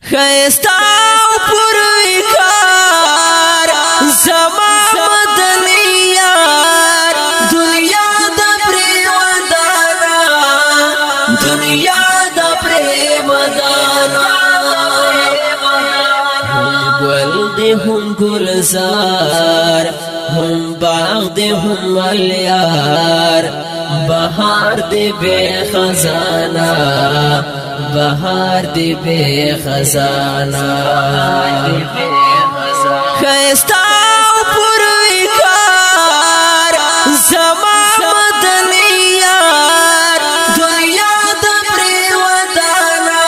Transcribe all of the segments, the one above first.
خیستا پوروی کار زما مدنی یار دنیا دا پریمدانا دنیا دا پریمدانا گل دے ہم گلزار ہم باغ دے ہم ملیار بہار دے بے خزانہ بہار دے بے خزانہ خیستا پوروی کار زما مدنی یار دنیا دا پریمدانا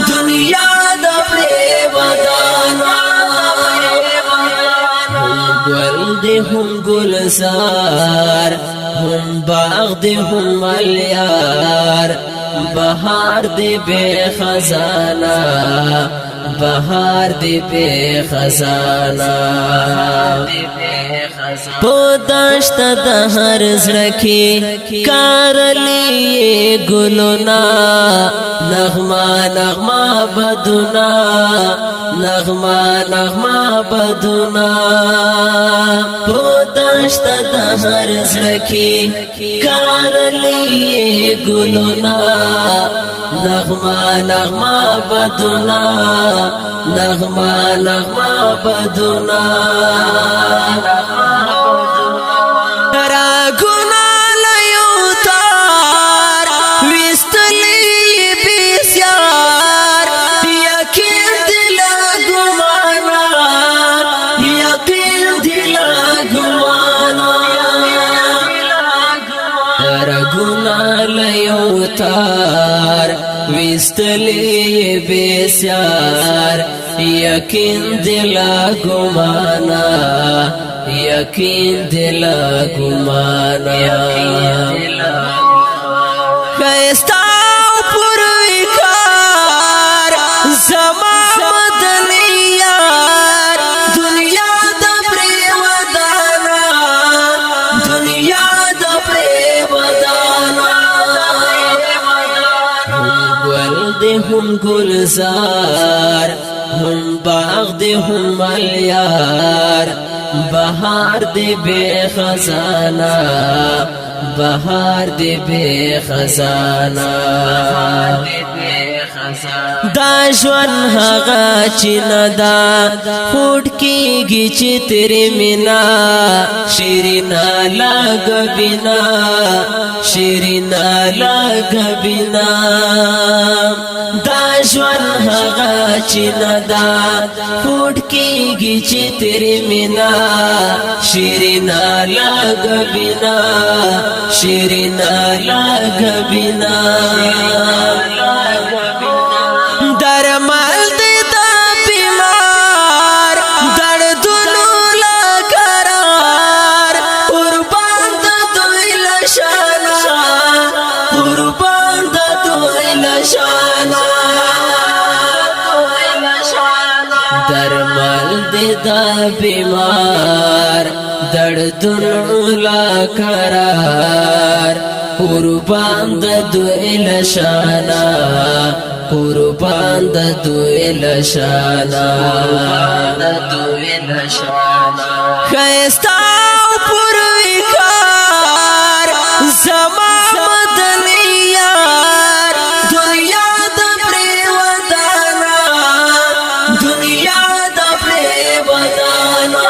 دنیا دا پریمدانا گل دے ہم گلزار ہم باغ دے ہم ملیار بہار دے بے خزانہ بہار دے بے خزانہ پوداشت دہر زڑکی کارلی گلونا نغمہ نغمہ بدونا نغمہ نغمہ بدونا پوداشت دہر زڑکی کارلی گلونا نغمہ نغمہ بدونا نغمہ نغمہ بدونا راگونا لیو تار وستلی بیسیار یقین دلا گمانا یقین دلا گمانا راگونا لیو تار وستلی بیسیار یقین دلا گمانا یقین دلا گمانا خیستا پوروی کار زما مدنی یار دنیا دا پریمدانا دنیا دا پریمدانا گل دے ہم گلزار ہم باغ دے ہم ملیار بہار دے بے خزانہ بہار دے بے خزانہ دا جوان هغه چې ندا خوټ کېږي چې تیرې مینا شیرینا لګ بنا شیرینا لګ بنا دا جوان هغه چې ندا خوټ کېږي چې تیرې مینا شیرینا لګ بنا شیرینا لګ بنا درمل دے دا بیمار دردنو لقرار قربان دا دوی لشانا قربان دا دوی لشانا درمل دے دا بیمار دردنو لقرار قربان دا دوی لشانا قربان د دوی لشانا خیستا پوروی کار زما مدنی یار دنیا دا پریمدانا دنیا دا پریمدانا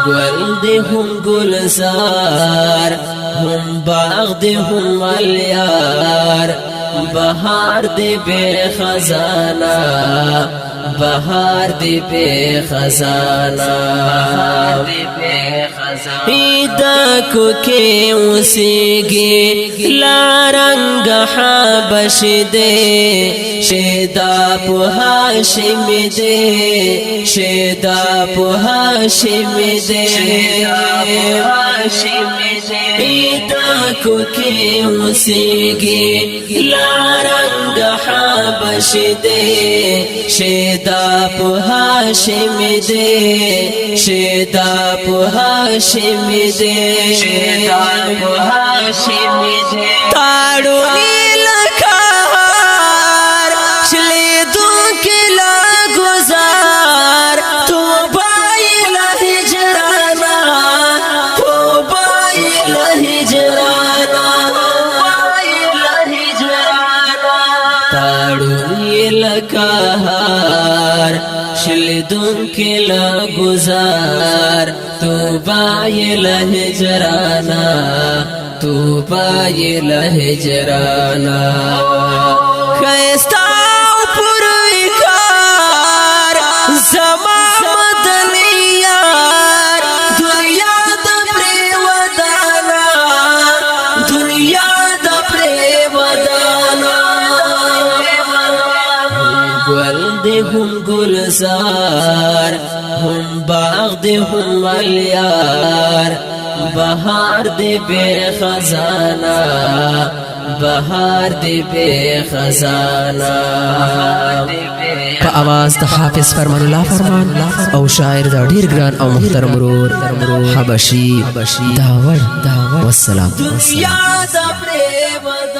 گل دے ہم گلزار ہم باغ دے ہم ملیار بہار دے بے خزانہ بہار دے بے خزانہ ایدا کو کے اسیگی لارنگ حبش دے شیدا پو ہاشم دے شیدا پو ہاشم دے ایدا کو کے اسیگی لارنگ حبش دے شیدا پو ہاشم دے شیدا پو ہاشم دے شیدا پو ہاشم دے تاڑو نیل کہا کهار شلدون کی لگزار توبه لهجرانا توبه لهجرانا خیستا پروی کار زما مدنی یار دنیا دا پریودانا دنیا دا پریودانا گل دے ہم گلزار ہم باغ دے ہم ملیار بہار دے بے خزانہ بہار دے بے خزانہ په आवाज د حافظ فرمان الله فرمان او شاعر د ډیر ګران او محترم ورور حبشي داور والسلام دنیا دا پریودانا